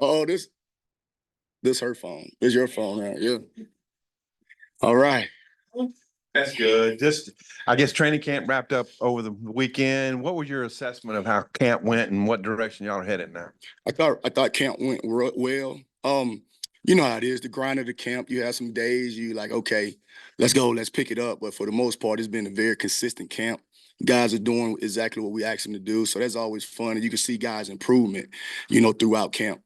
Oh, this her phone. This your phone, right? Yeah. All right. That's good. Just, I guess training camp wrapped up over the weekend. What was your assessment of how camp went and what direction y'all are headed now? I thought camp went well. You know how it is, the grind of the camp. You have some days you like, okay, let's go, let's pick it up. But for the most part, it's been a very consistent camp. Guys are doing exactly what we asked them to do. So that's always fun. And you can see guys' improvement, throughout camp.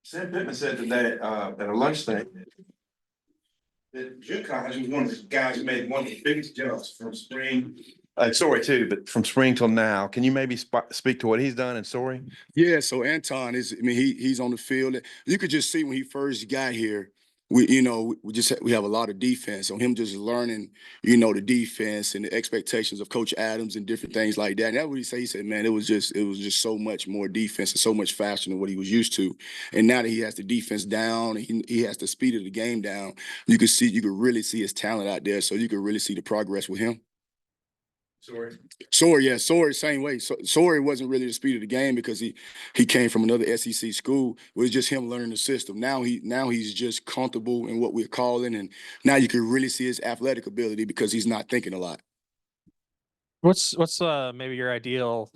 Sam Pittman said today at a lunch thing that your college was one of the guys who made one of the biggest jumps from spring. Sorry too, but from spring till now. Can you maybe speak to what he's done in Sorry? Yeah, so Anton he's on the field. You could just see when he first got here, we have a lot of defense. So him just learning, the defense and the expectations of Coach Adams and different things like that. And that's what he said. He said, man, it was just so much more defense and so much faster than what he was used to. And now that he has the defense down and he has the speed of the game down, you could really see his talent out there. So you could really see the progress with him. Sorry, same way. Sorry wasn't really the speed of the game because he came from another SEC school. It was just him learning the system. Now he's just comfortable in what we're calling, and now you can really see his athletic ability because he's not thinking a lot. What's maybe your ideal,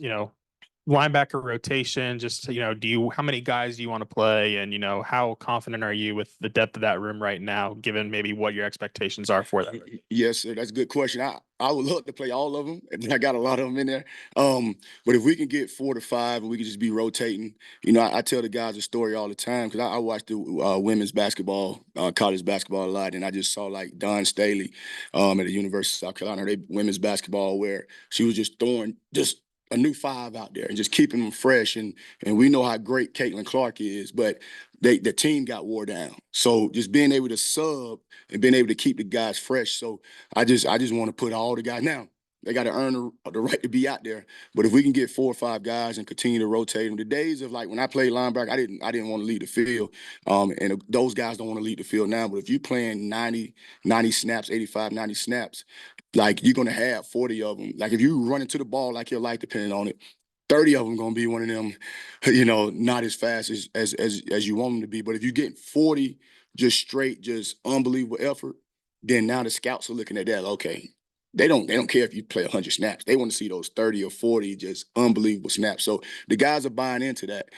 linebacker rotation? Just, how many guys do you want to play? And, how confident are you with the depth of that room right now, given maybe what your expectations are for that? Yes, sir, that's a good question. I would love to play all of them, and I got a lot of them in there. But if we can get 4 to 5 and we can just be rotating, I tell the guys a story all the time because I watch the women's basketball, college basketball a lot, and I just saw like Dawn Staley at the University of South Carolina, they women's basketball, where she was just throwing just a new five out there and just keeping them fresh. And we know how great Caitlin Clark is, but the team got wore down. So just being able to sub and being able to keep the guys fresh. So I just want to put all the guys now. They got to earn the right to be out there. But if we can get 4 or 5 guys and continue to rotate them, the days of like when I played linebacker, I didn't want to lead the field. And those guys don't want to lead the field now. But if you're playing 90 snaps, 85, 90 snaps, like you're gonna have 40 of them. Like if you run into the ball like your life depending on it, 30 of them gonna be one of them, not as fast as you want them to be. But if you get 40 just straight, just unbelievable effort, then now the scouts are looking at that. Okay, they don't care if you play 100 snaps. They want to see those 30 or 40 just unbelievable snaps. So the guys are buying into that,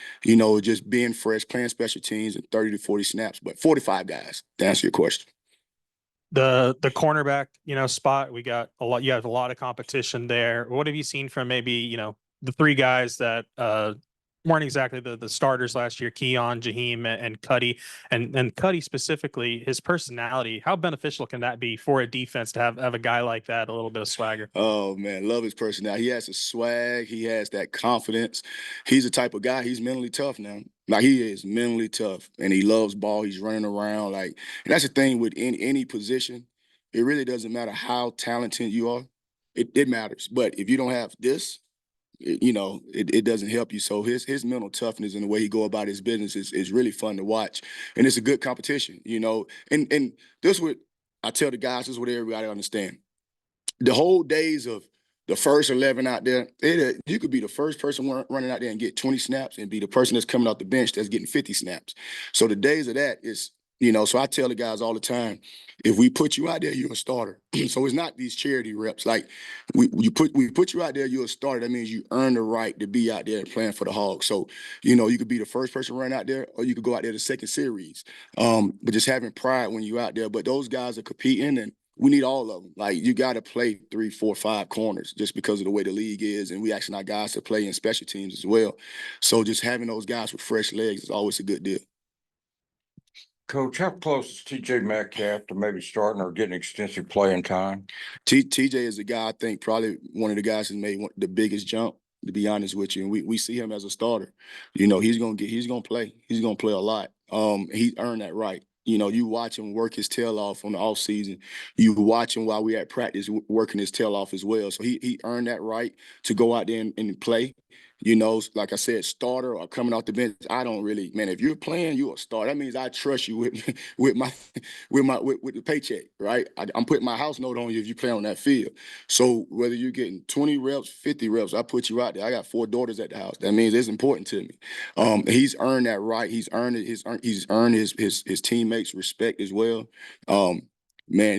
just being fresh, playing special teams and 30 to 40 snaps, but 45 guys, to answer your question. The cornerback, spot, we got a lot. You have a lot of competition there. What have you seen from maybe, the 3 guys that weren't exactly the starters last year, Keon, Jaheim, and Cuddy, and Cuddy specifically, his personality, how beneficial can that be for a defense to have a guy like that, a little bit of swagger? Oh man, love his personality. He has a swag, he has that confidence. He's the type of guy, he's mentally tough now. Like he is mentally tough and he loves ball. He's running around and that's the thing with any position. It really doesn't matter how talented you are. It matters. But if you don't have this, it doesn't help you. So his mental toughness and the way he go about his business is really fun to watch. And it's a good competition, And this what I tell the guys, this is what everybody understand. The whole days of the first 11 out there, you could be the first person running out there and get 20 snaps and be the person that's coming off the bench that's getting 50 snaps. So the days of that is, so I tell the guys all the time, if we put you out there, you're a starter. So it's not these charity reps. Like we put you out there, you're a starter. That means you earn the right to be out there and playing for the Hogs. So, you could be the first person running out there, or you could go out there the second series. But just having pride when you're out there. But those guys are competing and we need all of them. Like you got to play 3, 4, 5 corners just because of the way the league is, and we asking our guys to play in special teams as well. So just having those guys with fresh legs is always a good deal. Coach, how close is TJ Metcalf to maybe starting or getting extensive playing time? TJ is a guy I think probably one of the guys who made the biggest jump. To be honest with you, and we see him as a starter. He's gonna play. He's gonna play a lot. He earned that right. You watch him work his tail off on the off season. You watch him while we at practice working his tail off as well. So he earned that right to go out there and play. You know, like I said, starter or coming off the bench. I don't really, man. If you're playing, you're a star. That means I trust you with with my with the paycheck, right? I'm putting my house note on you if you play on that field. So whether you're getting 20 reps, 50 reps, I put you out there. I got 4 daughters at the house. That means it's important to me. He's earned that right. He's earned it. He's earned his teammates' respect as well. Man,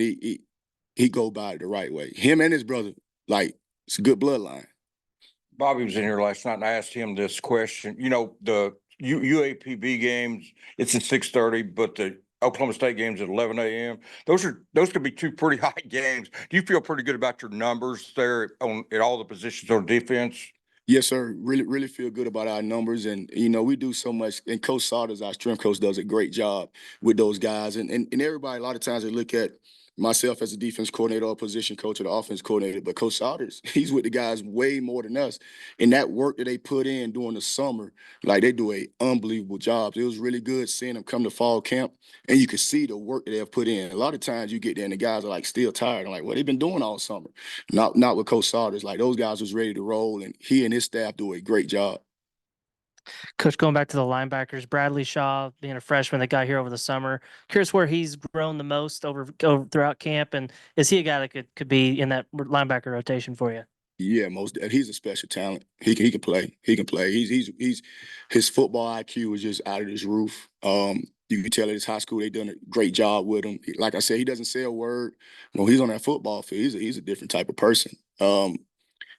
he go by it the right way. Him and his brother, like, it's a good bloodline. Bobby was in here last night and I asked him this question. You know, the UAPB games, it's at 6:30, but the Oklahoma State games at 11 a.m. Those could be 2 pretty high games. Do you feel pretty good about your numbers there at all the positions on defense? Yes, sir. Really feel good about our numbers. And, you know, we do so much. And Coach Saunders, our strength coach, does a great job with those guys. And everybody, a lot of times they look at myself as a defense coordinator or position coach or the offense coordinator. But Coach Saunders, he's with the guys way more than us. And that work that they put in during the summer, like, they do a unbelievable job. It was really good seeing them come to fall camp. And you can see the work that they've put in. A lot of times you get there and the guys are like still tired. I'm like, what they've been doing all summer. Not with Coach Saunders. Like, those guys was ready to roll, and he and his staff do a great job. Coach, going back to the linebackers, Bradley Shaw being a freshman that got here over the summer. Curious where he's grown the most over throughout camp, and is he a guy that could be in that linebacker rotation for you? Yeah, he's a special talent. He can play. He can play. He's his football IQ is just out of this roof. You can tell at his high school they done a great job with him. Like I said, he doesn't say a word. When he's on that football field, he's a different type of person.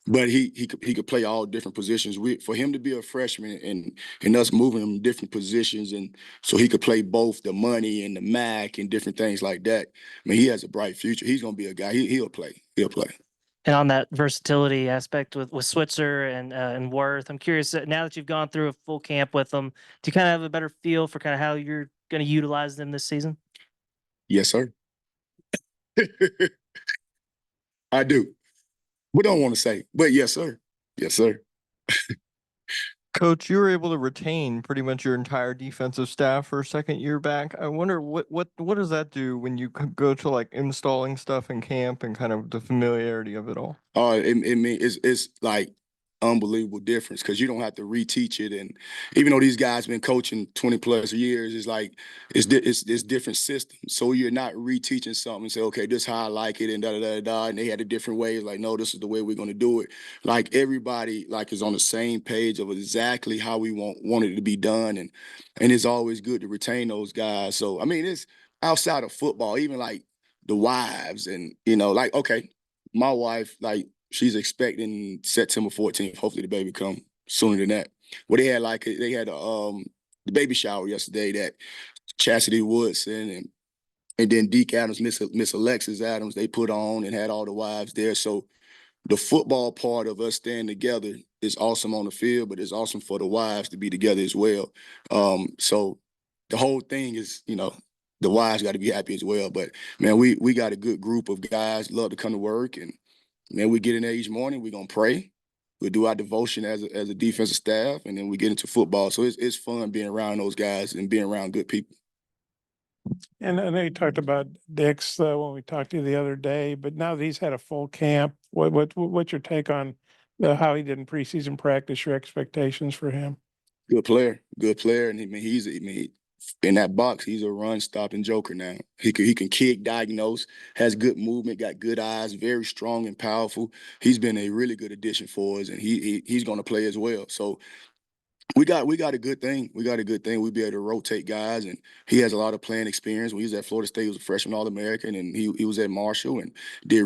But he could play all different positions. For him to be a freshman and us moving him in different positions, and so he could play both the money and the MAC and different things like that. I mean, he has a bright future. He's gonna be a guy. He'll play. He'll play. And on that versatility aspect with Switzer and Worth, I'm curious, now that you've gone through a full camp with them, do you kind of have a better feel for kind of how you're going to utilize them this season? Yes, sir. I do. We don't want to say, but yes, sir. Yes, sir. Coach, you were able to retain pretty much your entire defensive staff for a second year back. I wonder what does that do when you go to like installing stuff in camp and kind of the familiarity of it all? It's like unbelievable difference because you don't have to reteach it. And even though these guys been coaching 20 plus years, it's like it's different systems. So you're not reteaching something and say, okay, this is how I like it, and da da da da. And they had a different way. Like, no, this is the way we're gonna do it. Like, everybody like is on the same page of exactly how we want it to be done. And it's always good to retain those guys. So I mean, it's outside of football, even like the wives and like, okay, my wife, like, she's expecting September 14th. Hopefully the baby come sooner than that. Well, they had the baby shower yesterday that Chastity Woodson and then Deke Adams, Miss Alexis Adams, they put on and had all the wives there. So the football part of us staying together is awesome on the field, but it's awesome for the wives to be together as well. So the whole thing is, the wives got to be happy as well. But man, we got a good group of guys, love to come to work, and man, we get in there each morning. We're gonna pray. We do our devotion as a defensive staff, and then we get into football. So it's fun being around those guys and being around good people. And I know you talked about Dix when we talked to you the other day, but now that he's had a full camp, what's your take on how he did in preseason practice? Your expectations for him? Good player, and he's in that box. He's a run stopping joker now. He can kick, diagnose, has good movement, got good eyes, very strong and powerful. He's been a really good addition for us, and he's going to play as well. So we got a good thing. We got a good thing. We'll be able to rotate guys, and he has a lot of playing experience. When he was at Florida State, he was a freshman All-American, and he was at Marshall and did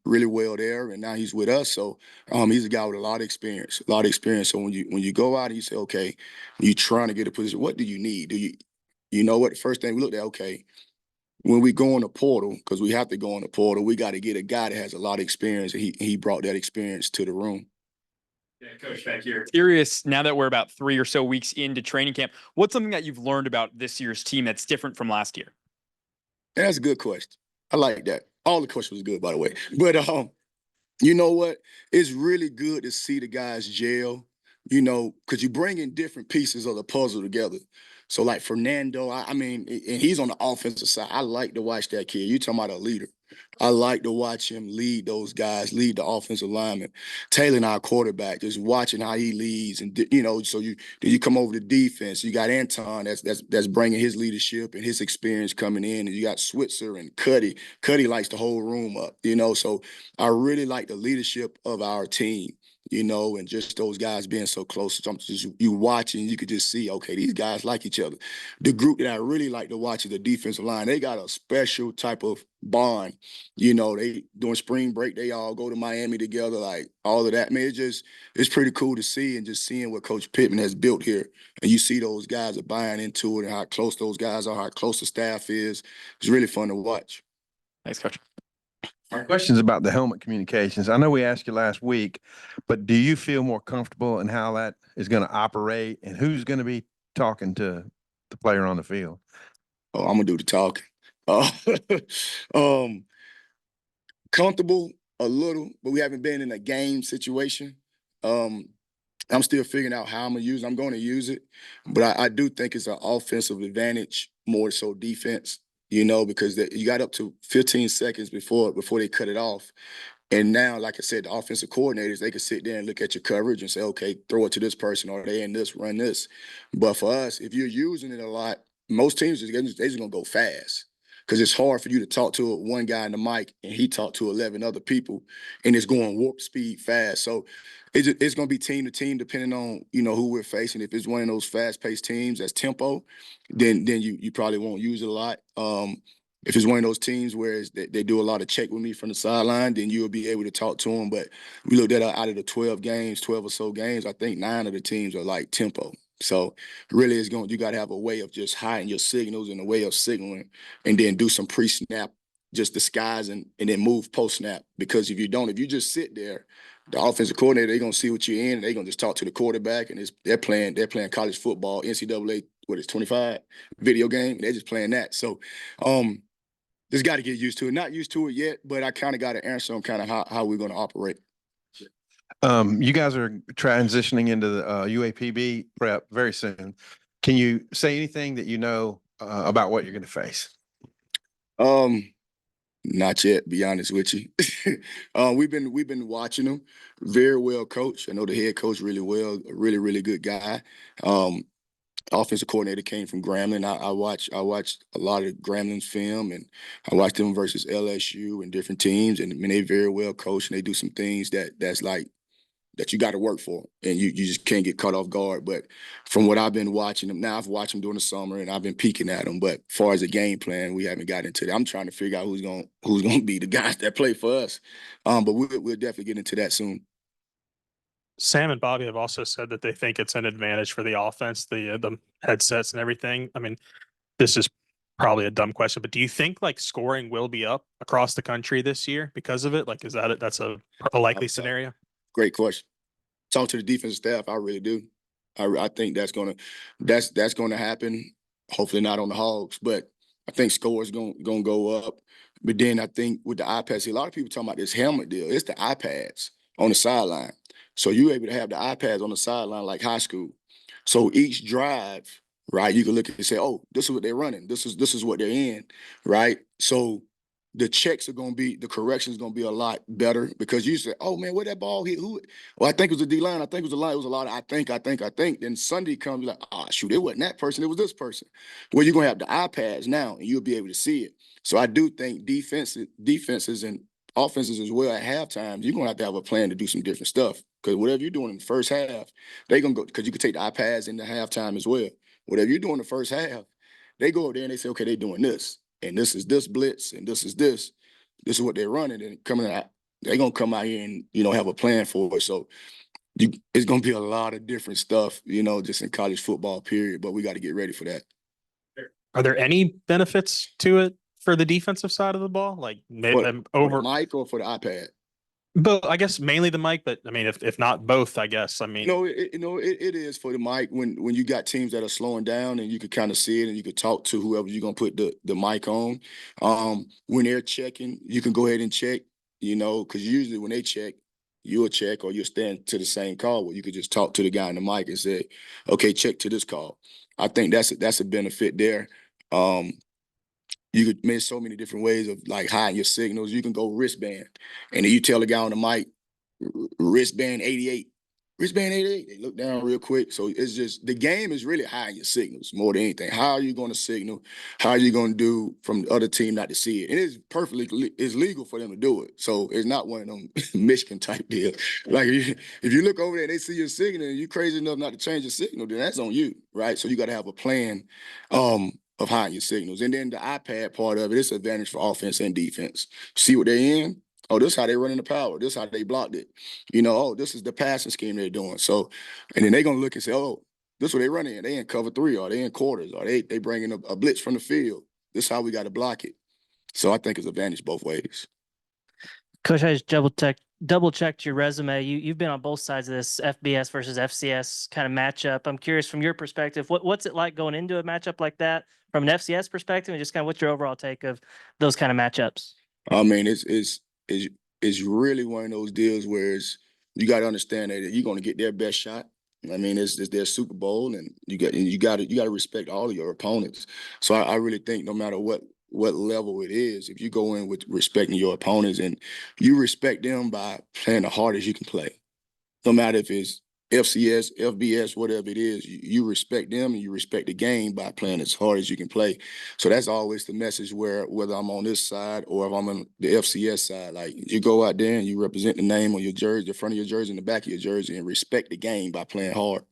really well there. And now he's with us. So he's a guy with a lot of experience, So when you go out and you say, okay, you're trying to get a position, what do you need? You know what? The first thing we looked at, okay, when we go in the portal, because we have to go in the portal, we got to get a guy that has a lot of experience, and he brought that experience to the room. Yeah, Coach, back here. Curious, now that we're about 3 or so weeks into training camp, what's something that you've learned about this year's team that's different from last year? That's a good question. I like that. All the questions was good, by the way. But you know what? It's really good to see the guys gel. you know, because you bring in different pieces of the puzzle together. So like Fernando, I mean, and he's on the offensive side. I like to watch that kid. You talking about a leader. I like to watch him lead those guys, lead the offensive lineman. Taylor, our quarterback, just watching how he leads, and you know, so you come over to defense. You got Anton, that's bringing his leadership and his experience coming in, and you got Switzer and Cuddy. Cuddy likes the whole room up, you know. So I really like the leadership of our team, you know, and just those guys being so close. So I'm just you watching, you could just see, okay, these guys like each other. The group that I really like to watch is the defensive line. They got a special type of bond. You know, they during spring break, they all go to Miami together, like all of that. Man, it's pretty cool to see, and just seeing what Coach Pittman has built here. And you see those guys are buying into it and how close those guys are, how close the staff is. It's really fun to watch. Thanks, Coach. Our questions about the helmet communications. I know we asked you last week, but do you feel more comfortable in how that is going to operate and who's going to be talking to the player on the field? Oh, I'm gonna do the talking. Uh, um, comfortable a little, but we haven't been in a game situation. I'm still figuring out how I'm gonna use it. I'm going to use it, but I do think it's an offensive advantage more so defense. You know, because you got up to 15 seconds before they cut it off. And now, like I said, the offensive coordinators, they can sit there and look at your coverage and say, okay, throw it to this person, or they in this, run this. But for us, if you're using it a lot, most teams they're just gonna go fast. Because it's hard for you to talk to one guy in the mic and he talked to 11 other people, and it's going warp speed fast. So it's going to be team to team depending on, you know, who we're facing. If it's one of those fast paced teams that's tempo, then you probably won't use it a lot. If it's one of those teams where they do a lot of check with me from the sideline, then you'll be able to talk to them. But we looked at out of the 12 or so games, I think 9 of the teams are like tempo. So really, you got to have a way of just hiding your signals and a way of signaling, and then do some pre-snap, just disguise and then move post-snap. Because if you don't, if you just sit there, the offensive coordinator, they're gonna see what you're in, and they're gonna just talk to the quarterback, and they're playing college football, NCAA, what is 25 video game, and they're just playing that. So just got to get used to it. Not used to it yet, but I kind of got to answer on kind of how we're going to operate. You guys are transitioning into the UAPB prep very soon. Can you say anything that you know about what you're going to face? Not yet, be honest with you. We've been watching them. Very well coached. I know the head coach really well. A really, really good guy. Offensive coordinator came from Grambling. I watched a lot of Grambling's film, and I watched them versus LSU and different teams. And I mean, they very well coached, and they do some things that's like that you got to work for, and you just can't get caught off guard. But from what I've been watching them now, I've watched them during the summer, and I've been peeking at them. But as far as the game plan, we haven't got into that. I'm trying to figure out who's gonna be the guys that play for us. But we'll definitely get into that soon. Sam and Bobby have also said that they think it's an advantage for the offense, the headsets and everything. I mean, this is probably a dumb question, but do you think like scoring will be up across the country this year because of it? Like, is that's a likely scenario? Great question. Talk to the defensive staff. I really do. I think that's gonna happen. Hopefully not on the Hogs, but I think scores gonna go up. But then I think with the iPads, see, a lot of people talking about this helmet deal. It's the iPads on the sideline. So you're able to have the iPads on the sideline like high school. So each drive, right, you can look and say, oh, this is what they're running. This is what they're in, right? So the checks are going to be, the corrections are going to be a lot better, because you say, oh man, where that ball hit? Who? Well, I think it was the D line. I think it was the line. It was a lot of I think. Then Sunday comes like, shoot, it wasn't that person. It was this person. Well, you're going to have the iPads now, and you'll be able to see it. So I do think defenses and offenses as well at halftime, you're going to have a plan to do some different stuff, because whatever you're doing in the first half, they're going to go, because you can take the iPads into halftime as well. Whatever you're doing in the first half, they go up there and they say, okay, they're doing this. And this is this blitz, and this is this. This is what they're running, and coming out, they're gonna come out here and have a plan for it. So it's gonna be a lot of different stuff, just in college football, period. But we got to get ready for that. Are there any benefits to it for the defensive side of the ball? Like maybe For the mic or for the iPad? But I guess mainly the mic, but I mean, if not both, I guess. I mean, it is for the mic when you got teams that are slowing down, and you could kind of see it, and you could talk to whoever you're gonna put the mic on. When they're checking, you can go ahead and check, because usually when they check, you'll check or you'll stand to the same call where you could just talk to the guy in the mic and say, okay, check to this call. I think that's a benefit there. You could make so many different ways of like hiding your signals. You can go wristband, and then you tell the guy on the mic, wristband 88. Wristband 88. They look down real quick. So it's just the game is really hiding your signals more than anything. How are you going to signal? How are you going to do from the other team not to see it? And it's it's legal for them to do it. So it's not one of them Michigan type deals. Like if you look over there and they see your signal and you're crazy enough not to change your signal, then that's on you, right? So you got to have a plan of hiding your signals. And then the iPad part of it, it's an advantage for offense and defense. See what they're in. Oh, this is how they running the power. This is how they blocked it. Oh, this is the passing scheme they're doing. So, and then they're gonna look and say, oh, this is what they running in. They in cover 3, or they in quarters, or they bringing a blitz from the field. This is how we got to block it. So I think it's advantage both ways. Coach, I just double checked your resume. You've been on both sides of this FBS versus FCS kind of matchup. I'm curious from your perspective, what's it like going into a matchup like that from an FCS perspective, and just kind of what's your overall take of those kind of matchups? I mean, it's really one of those deals where you got to understand that you're going to get their best shot. I mean, it's their Super Bowl, and you got to respect all of your opponents. So I really think no matter what level it is, if you go in with respecting your opponents and you respect them by playing the hardest you can play, no matter if it's FCS, FBS, whatever it is, you respect them and you respect the game by playing as hard as you can play. So that's always the message whether I'm on this side or if I'm on the FCS side, like you go out there and you represent the name on your jersey, the front of your jersey and the back of your jersey, and respect the game by playing hard.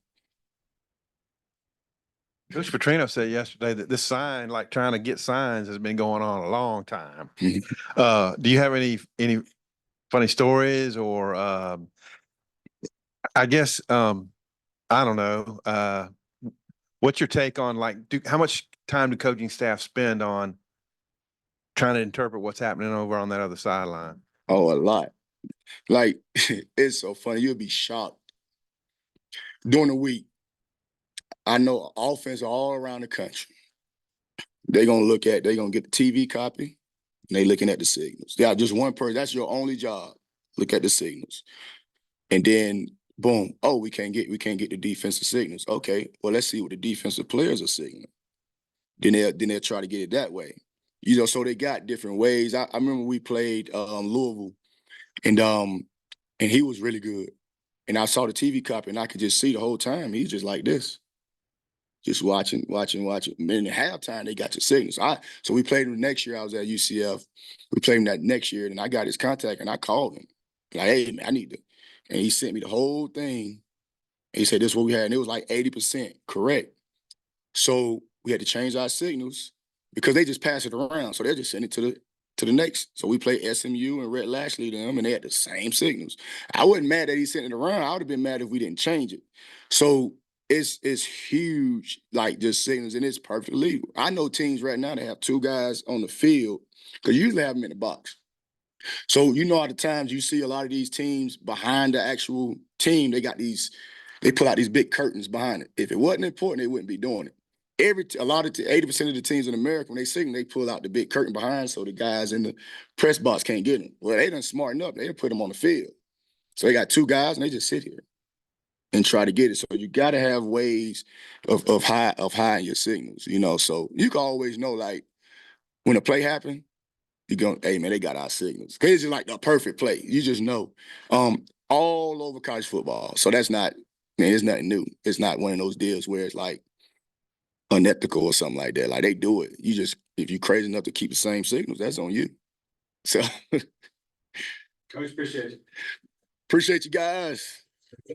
Coach Petrino said yesterday that this sign, like trying to get signs, has been going on a long time. Do you have any funny stories or I guess I don't know. What's your take on how much time do coaching staff spend on trying to interpret what's happening over on that other sideline? Oh, a lot. Like it's so funny. You'll be shocked. During the week, I know offense all around the country. They're gonna get the TV copy, and they looking at the signals. Yeah, just one person. That's your only job. Look at the signals. And then boom, oh, we can't get the defensive signals. Okay, well, let's see what the defensive players are signaling. Then they'll try to get it that way. So they got different ways. I remember we played Louisville, and he was really good. And I saw the TV copy, and I could just see the whole time he's just like this, just watching. And in halftime, they got the signals. So we played him the next year. I was at UCF. We played him that next year, and I got his contact, and I called him. Like, hey, man, I need to. And he sent me the whole thing. And he said, this is what we had. And it was like 80% correct. So we had to change our signals because they just pass it around. So they'll just send it to the next. So we played SMU and Red Lashley them, and they had the same signals. I wasn't mad that he sent it around. I would have been mad if we didn't change it. So it's huge, like just signals, and it's perfectly legal. I know teams right now that have 2 guys on the field because you usually have them in the box. So all the times you see a lot of these teams behind the actual team, they pull out these big curtains behind it. If it wasn't important, they wouldn't be doing it. 80% of the teams in America, when they signal, they pull out the big curtain behind so the guys in the press box can't get them. Well, they done smarten up. They done put them on the field. So they got 2 guys and they just sit here and try to get it. So you got to have ways of hiding your signals, So you can always know, like, when a play happened, you go, hey, man, they got our signals. Because it's just like the perfect play. You just know. All over college football. So that's not, it's nothing new. It's not one of those deals where it's like unethical or something like that. Like, they do it. If you're crazy enough to keep the same signals, that's on you. So. Coach, appreciate it. Appreciate you guys.